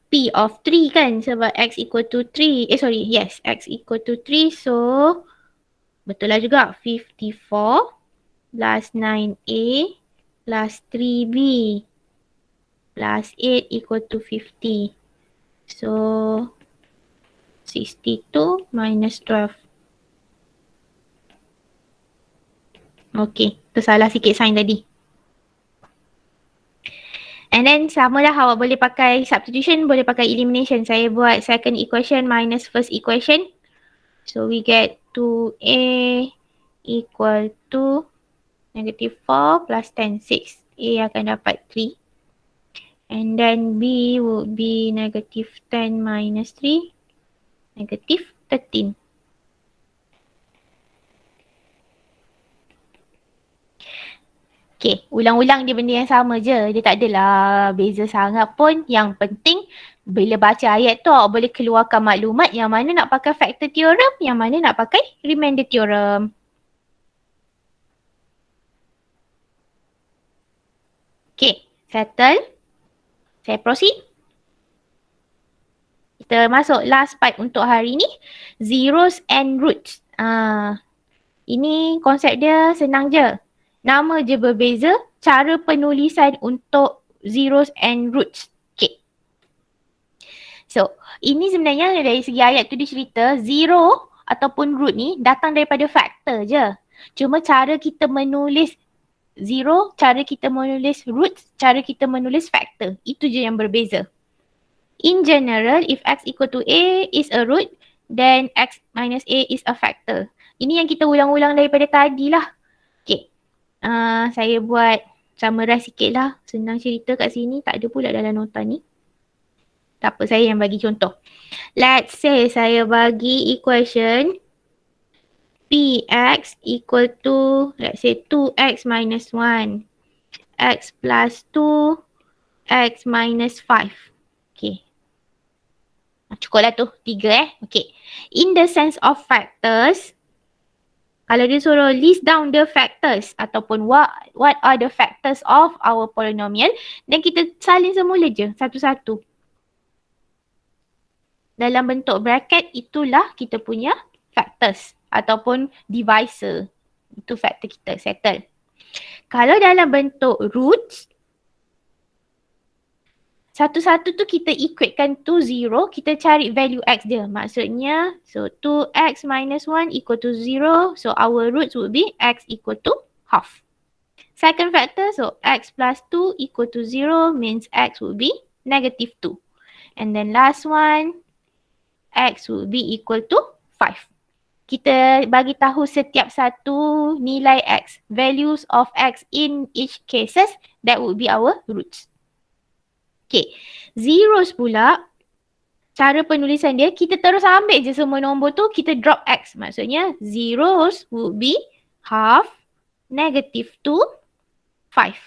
P of 3 kan sebab x equal to 3. Yes, x equal to 3. So, betul lah juga. 54 plus 9a plus 3b plus 8 equal to 50. So, 62 minus 12. Okay, tersalah sikit sign tadi. And then sama lah awak boleh pakai substitution, boleh pakai elimination. Saya buat second equation minus first equation. So we get 2a equal to negative 4 plus 10, 6. A akan dapat 3. And then B would be negative 10 minus 3, negative 13. Okay, ulang-ulang dia benda yang sama je. Dia tak adalah beza sangat pun. Yang penting bila baca ayat tu awak boleh keluarkan maklumat yang mana nak pakai factor theorem, yang mana nak pakai remainder theorem. Okay, settle. Saya proceed. Kita masuk last part untuk hari ni. Zeros and roots. Ini konsep dia senang je. Nama je berbeza. Cara penulisan untuk zeros and roots. Okay. So, ini sebenarnya dari segi ayat tu dia cerita zero ataupun root ni datang daripada factor je. Cuma cara kita menulis 0, cara kita menulis roots, cara kita menulis factor. Itu je yang berbeza. In general, if x equal to a is a root, then x minus a is a factor. Ini yang kita ulang-ulang daripada tadi lah. Okay. Saya buat summarize sikit lah. Senang cerita kat sini. Tak ada pula dalam nota ni. Tak apa, saya yang bagi contoh. Let's say saya bagi equation Px equal to, let's say 2x minus 1, x plus 2, x minus 5. Okay. Cukup lah tu, 3 Okay. In the sense of factors, kalau dia suruh list down the factors ataupun what are the factors of our polynomial, dan kita salin semula je satu-satu. Dalam bentuk bracket, itulah kita punya factors ataupun divisor. Itu factor kita, settle. Kalau dalam bentuk roots, satu-satu tu kita equatekan to 0, kita cari value x dia. Maksudnya, so 2x minus 1 equal to 0, so our roots would be x equal to half. Second factor, so x plus 2 equal to 0 means x would be negative 2. And then last one, x would be equal to 5. Kita bagi tahu setiap satu nilai x, values of x in each cases, that would be our roots. Okay, zeros pula, cara penulisan dia, kita terus ambil je semua nombor tu, kita drop x. Maksudnya, zeros would be half, negative 2, 5.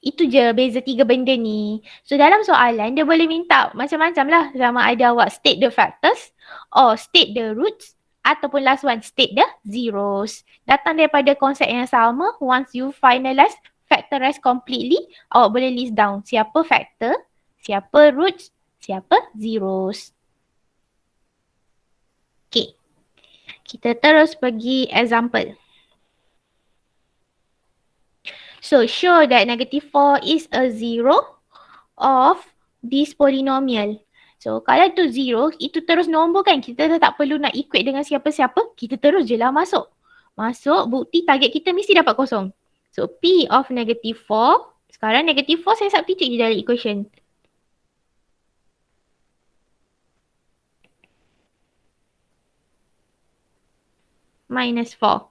Itu je beza tiga benda ni. So dalam soalan dia boleh minta macam-macam lah. Sama ada awak state the factors or state the roots ataupun last one state the zeros. Datang daripada konsep yang sama. Once you finalize, factorize completely, awak boleh list down siapa factor, siapa roots, siapa zeros. Okay. Kita terus pergi example. So, show that negative 4 is a zero of this polynomial. So, kalau itu zero, itu terus nombor kan. Kita tak perlu nak equate dengan siapa-siapa. Kita terus je lah masuk. Masuk, bukti target kita mesti dapat kosong. So, P of negative 4. Sekarang negative 4 saya substitute je dalam equation. Minus 4.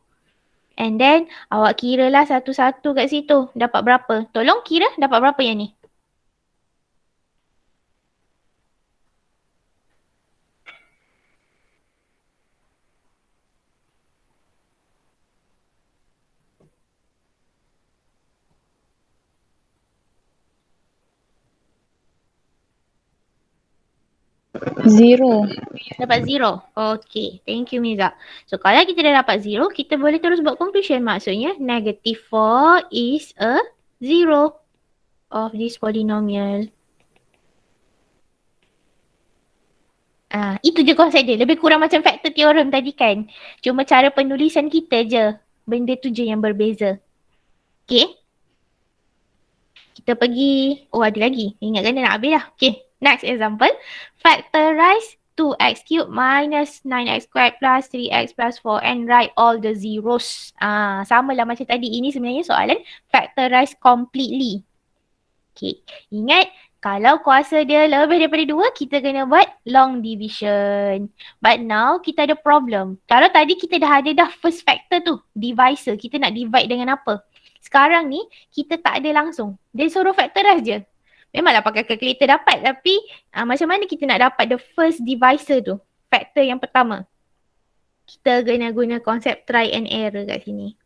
And then, awak kira lah satu-satu kat situ. Dapat berapa? Tolong kira dapat berapa yang ni? Zero. Dapat 0. Okay. Thank you, Miza. So, kalau kita dah dapat 0, kita boleh terus buat conclusion. Maksudnya, negative 4 is a 0 of this polynomial. Itu je konsep dia. Lebih kurang macam factor theorem tadi kan. Cuma cara penulisan kita je. Benda tu je yang berbeza. Okay. Kita pergi. Oh, ada lagi. Ingatkan dah nak habis dah. Okay. Next example. Factorize 2x cubed minus 9x squared plus 3x plus 4 and write all the zeros. Sama lah macam tadi. Ini sebenarnya soalan factorize completely. Okay. Ingat, kalau kuasa dia lebih daripada 2, kita kena buat long division. But now, kita ada problem. Kalau tadi kita dah ada first factor tu, divisor. Kita nak divide dengan apa? Sekarang ni, kita tak ada langsung. Dia suruh factorize je. Memanglah pakai calculator dapat, tapi macam mana kita nak dapat the first divisor tu? Factor yang pertama. Kita kena guna konsep try and error kat sini.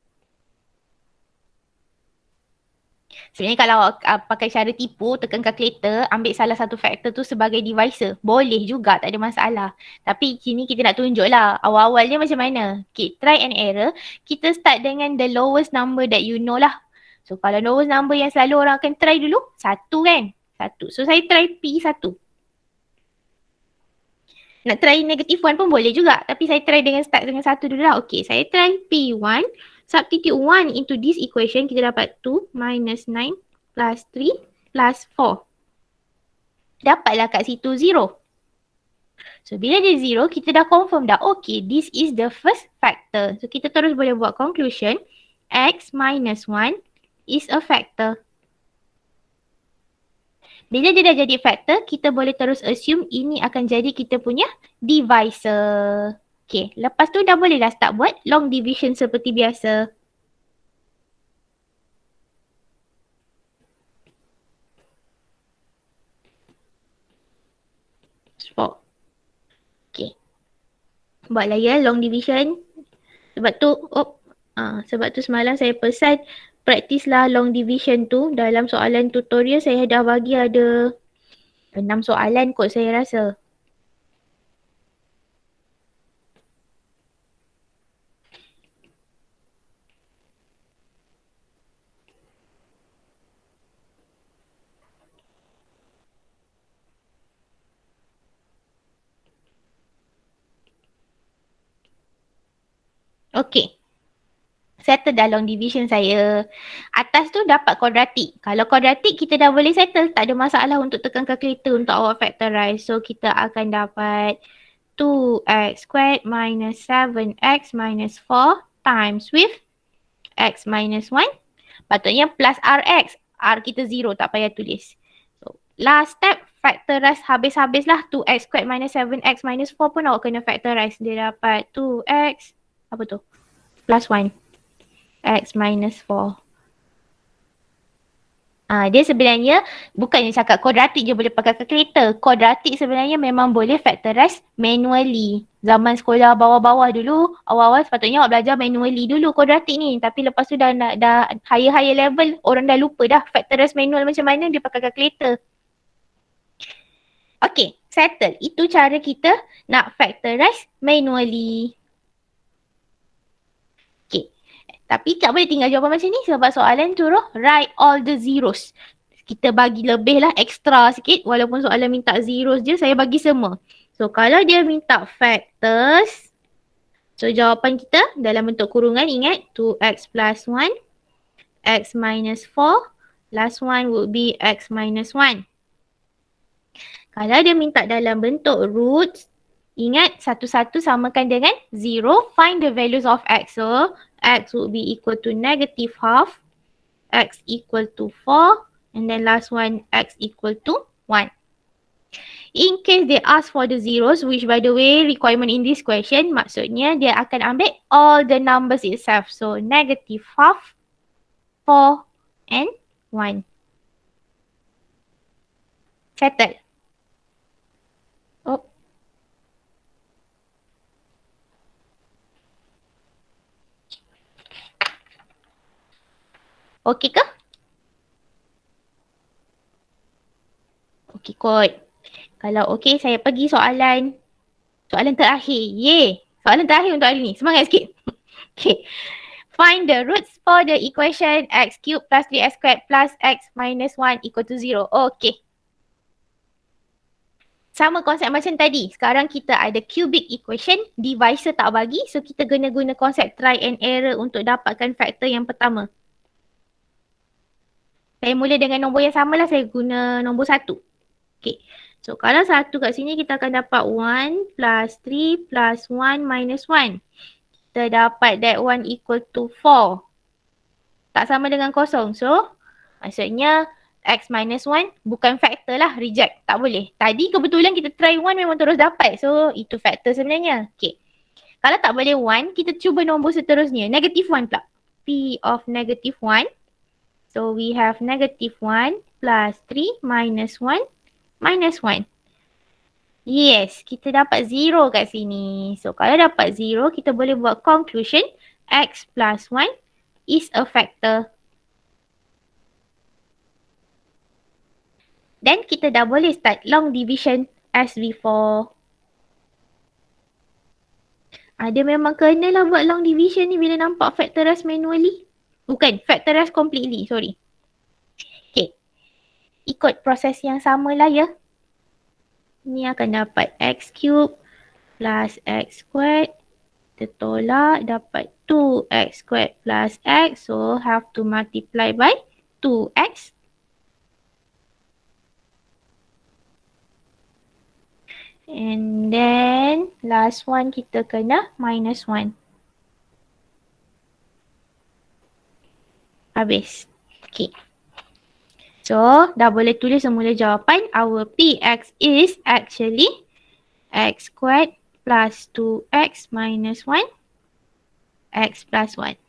Sebenarnya kalau pakai cara tipu, tekan calculator, ambil salah satu factor tu sebagai divisor. Boleh juga, tak ada masalah. Tapi sini kita nak tunjuk lah awal-awalnya macam mana. Okay, try and error. Kita start dengan the lowest number that you know lah. So kalau lowest number yang selalu orang akan try dulu, 1 kan? 1. So saya try P1. Nak try negative 1 pun boleh juga. Tapi saya try dengan start dengan 1 dulu lah. Okay, saya try P1. Substitute 1 into this equation, kita dapat 2 minus 9 plus 3 plus 4. Dapatlah kat situ 0. So bila dia 0, kita dah confirm dah, okay, this is the first factor. So kita terus boleh buat conclusion, x minus 1 is a factor. Bila dia dah jadi factor, kita boleh terus assume ini akan jadi kita punya divisor. Okay, lepas tu dah boleh dah start buat long division seperti biasa. Spot. Okay. Buatlah ya long division. Sebab tu semalam saya pesan practice lah long division tu. Dalam soalan tutorial saya dah bagi ada 6 soalan kot saya rasa. Okay. Settle dah long division saya. Atas tu dapat kuadratik. Kalau kuadratik kita dah boleh settle. Tak ada masalah untuk tekan kalkulator untuk awak factorize. So kita akan dapat 2x squared minus 7x minus 4 times with x minus 1. Patutnya plus rx. R kita 0, tak payah tulis. So last step factorize habis-habis lah. 2x squared minus 7x minus 4 pun awak kena factorize. Dia dapat 2x apa tu? Plus 1. X minus 4. Dia sebenarnya bukannya cakap kuadratik je boleh pakai kalkulator. Kuadratik sebenarnya memang boleh factorize manually. Zaman sekolah bawah-bawah dulu, awal-awal sepatutnya awak belajar manually dulu kuadratik ni. Tapi lepas tu dah higher level, orang dah lupa dah factorize manual macam mana, dia pakai kalkulator. Okay, settle. Itu cara kita nak factorize manually. Tapi tak boleh tinggal jawapan macam ni sebab soalan suruh write all the zeros. Kita bagi lebih lah extra sikit walaupun soalan minta zeros je, saya bagi semua. So kalau dia minta factors, so jawapan kita dalam bentuk kurungan, ingat 2x plus 1, x minus 4, last one would be x minus 1. Kalau dia minta dalam bentuk roots, ingat satu-satu samakan dengan 0, find the values of x. So x would be equal to negative half, x equal to 4, and then last one x equal to 1. In case they ask for the zeros, which by the way requirement in this question, maksudnya dia akan ambil all the numbers itself. So negative half, 4 and 1. Settle. Oh. Okey ke? Okey kot. Kalau okey, saya pergi soalan terakhir. Yeay. Soalan terakhir untuk hari ni. Semangat sikit. Okay. Find the roots for the equation x cubed plus 3x squared plus x minus 1 equal to 0. Okay. Sama konsep macam tadi. Sekarang kita ada cubic equation. Divisor tak bagi. So kita guna konsep try and error untuk dapatkan faktor yang pertama. Saya mula dengan nombor yang sama lah. Saya guna nombor 1. Okay. So kalau 1 kat sini kita akan dapat 1 plus 3 plus 1 minus 1. Kita dapat that 1 equal to 4. Tak sama dengan kosong. So maksudnya x minus 1 bukan faktor lah. Reject. Tak boleh. Tadi kebetulan kita try 1 memang terus dapat. So itu faktor sebenarnya. Okay. Kalau tak boleh 1, kita cuba nombor seterusnya. Negative 1 pula. P of negative 1. So we have negative 1 plus 3 minus 1 minus 1. Yes, kita dapat 0 kat sini. So kalau dapat 0, kita boleh buat conclusion x plus 1 is a factor. Then kita dah boleh start long division as before. Dia memang kena lah buat long division ni bila nampak factorize manually. Bukan, factorize completely, sorry. Okay. Ikut proses yang sama lah ya. Ni akan dapat x cube plus x squared. Kita tolak dapat 2x squared plus x. So have to multiply by 2x. And Last one kita kena minus 1. Habis. Okay. So, dah boleh tulis semula jawapan. Our Px is actually x squared plus 2x minus 1, x plus 1.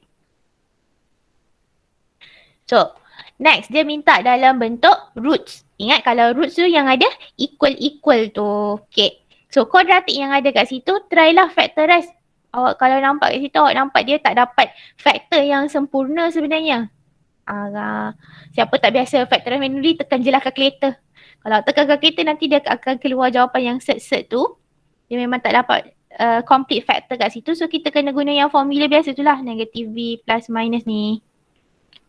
So, next dia minta dalam bentuk roots. Ingat kalau roots tu yang ada equal-equal tu. Okay. So, kuadratik yang ada kat situ, try lah factorize. Awak kalau nampak kat situ, awak nampak dia tak dapat faktor yang sempurna sebenarnya. Siapa tak biasa factorize manually, tekan je lah calculator. Kalau tekan calculator, nanti dia akan keluar jawapan yang set-set tu. Dia memang tak dapat complete factor kat situ. So, kita kena guna yang formula biasa tu lah. Negative B plus minus ni.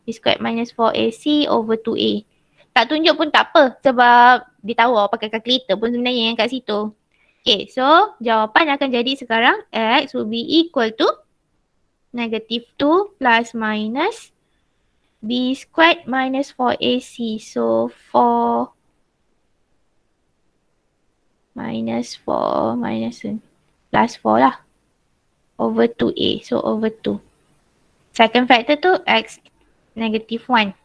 B squared minus 4AC over 2A. Tak tunjuk pun tak apa. Sebab dia tahu awak pakai calculator pun sebenarnya yang kat situ. Okay, so jawapan akan jadi sekarang X will be equal to negative 2 plus minus B squared minus 4AC. So 4 minus 4 minus plus 4 lah. Over 2A. So over 2. Second factor tu X negative 1.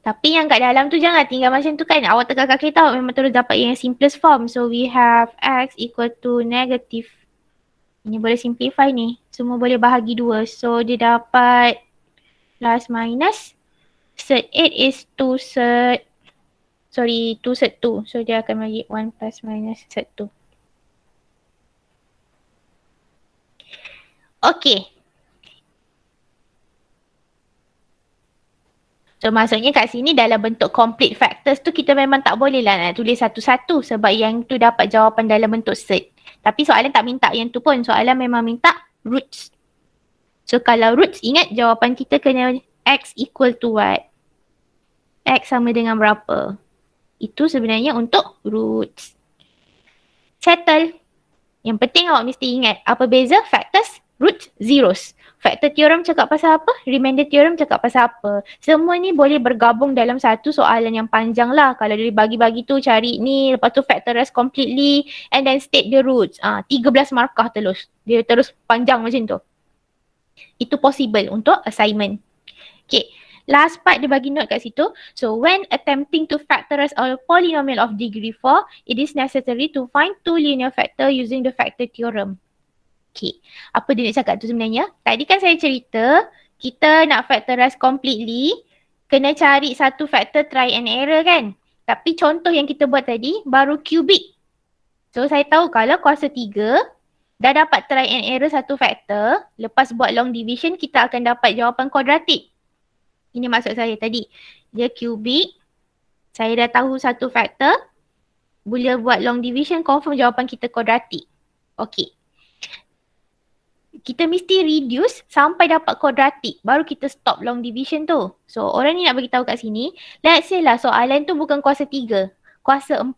Tapi yang kat dalam tu jangan tinggal macam tu kan. Awak tekan calculator, awak memang terus dapat yang simplest form. So we have X equal to negative. Ini boleh simplify ni. Semua boleh bahagi 2. So dia dapat plus minus. Set 8 is 2 set. Sorry, 2 set 2. So dia akan bagi 1 plus minus set 2. Okay. So maksudnya kat sini dalam bentuk complete factors tu kita memang tak boleh lah nak tulis satu-satu sebab yang tu dapat jawapan dalam bentuk set. Tapi soalan tak minta yang tu pun. Soalan memang minta roots. So kalau roots, ingat jawapan kita kena X equal to what? X sama dengan berapa? Itu sebenarnya untuk roots. Settle. Yang penting awak mesti ingat apa beza factors, roots, zeros. Factor theorem cakap pasal apa? Remainder theorem cakap pasal apa? Semua ni boleh bergabung dalam satu soalan yang panjang lah. Kalau dia bagi-bagi tu cari ni, lepas tu factorize completely and then state the roots. 13 markah terus. Dia terus panjang macam tu. Itu possible untuk assignment. Okay. Last part dia bagi note kat situ. So when attempting to factorize a polynomial of degree 4, it is necessary to find two linear factor using the factor theorem. Okay. Apa dia nak cakap tu sebenarnya? Tadi kan saya cerita, kita nak factorize completely, kena cari satu factor try and error kan? Tapi contoh yang kita buat tadi, baru cubic. So saya tahu kalau kuasa 3, dah dapat try and error satu factor, lepas buat long division, kita akan dapat jawapan kuadratik. Ini maksud saya tadi. Dia cubic, saya dah tahu satu factor, boleh buat long division, confirm jawapan kita kuadratik. Okay. Kita mesti reduce sampai dapat kuadratik. Baru kita stop long division tu. So orang ni nak bagi tahu kat sini. Let's say lah soalan tu bukan kuasa 3. Kuasa 4.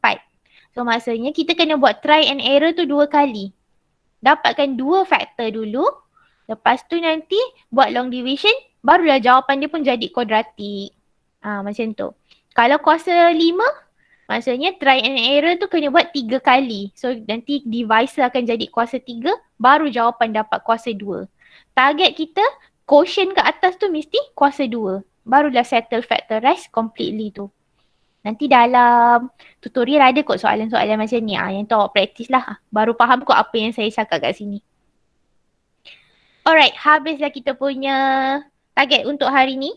So maksudnya kita kena buat try and error tu 2 kali. Dapatkan 2 faktor dulu. Lepas tu nanti buat long division. Barulah jawapan dia pun jadi kuadratik. Macam tu. Kalau kuasa 5. Maksudnya try and error tu kena buat 3 kali. So nanti divisor akan jadi kuasa 3. Baru jawapan dapat kuasa 2. Target kita quotient ke atas tu mesti kuasa 2. Barulah settle factorize completely tu. Nanti dalam tutorial ada kot soalan-soalan macam ni. Yang tu awak practice lah. Baru faham kot apa yang saya cakap kat sini. Alright, habislah kita punya target untuk hari ni.